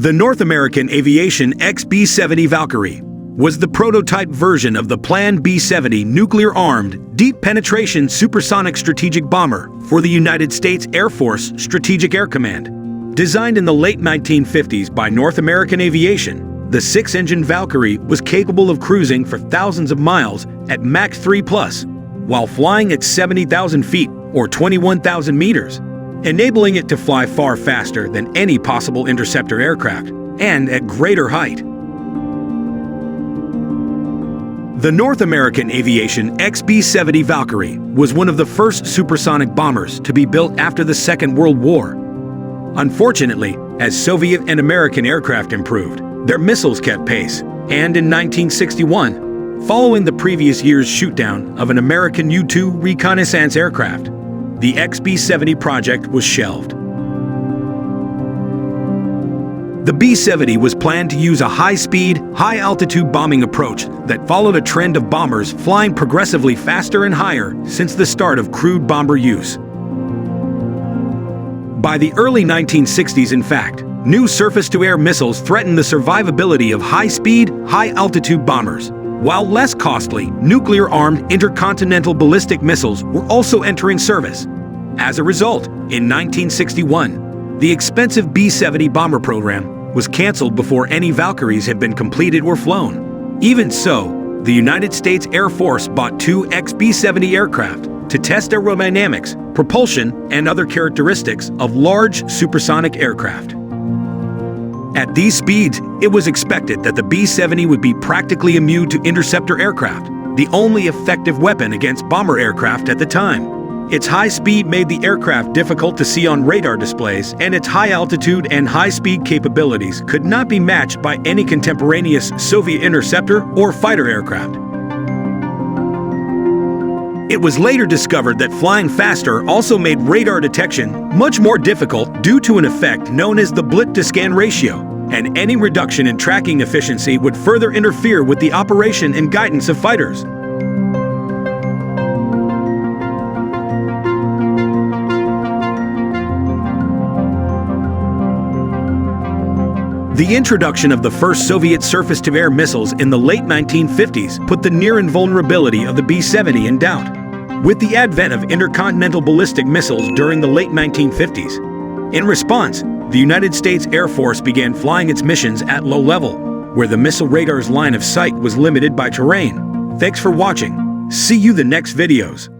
The North American Aviation XB-70 Valkyrie was the prototype version of the planned B-70 nuclear-armed, deep-penetration supersonic strategic bomber for the United States Air Force Strategic Air Command. Designed in the late 1950s by North American Aviation, the six-engine Valkyrie was capable of cruising for thousands of miles at Mach 3+, while flying at 70,000 feet or 21,000 meters, enabling it to fly far faster than any possible interceptor aircraft and at greater height. The North American Aviation XB-70 Valkyrie was one of the first supersonic bombers to be built after the Second World War. Unfortunately, as Soviet and American aircraft improved, their missiles kept pace, and in 1961, following the previous year's shootdown of an American U-2 reconnaissance aircraft, the XB-70 project was shelved. The B-70 was planned to use a high-speed, high-altitude bombing approach that followed a trend of bombers flying progressively faster and higher since the start of crewed bomber use. By the early 1960s, in fact, new surface-to-air missiles threatened the survivability of high-speed, high-altitude bombers, while less costly, nuclear-armed intercontinental ballistic missiles were also entering service. As a result, in 1961, the expensive B-70 bomber program was canceled before any Valkyries had been completed or flown. Even so, the United States Air Force bought two XB-70 aircraft to test aerodynamics, propulsion, and other characteristics of large supersonic aircraft. At these speeds, it was expected that the B-70 would be practically immune to interceptor aircraft, the only effective weapon against bomber aircraft at the time. Its high speed made the aircraft difficult to see on radar displays, and its high altitude and high speed capabilities could not be matched by any contemporaneous Soviet interceptor or fighter aircraft. It was later discovered that flying faster also made radar detection much more difficult due to an effect known as the blit-to-scan ratio, and any reduction in tracking efficiency would further interfere with the operation and guidance of fighters. The introduction of the first Soviet surface-to-air missiles in the late 1950s put the near invulnerability of the B-70 in doubt. With the advent of intercontinental ballistic missiles during the late 1950s, in response, the United States Air Force began flying its missions at low level, where the missile radar's line of sight was limited by terrain. Thanks for watching. See you the next videos.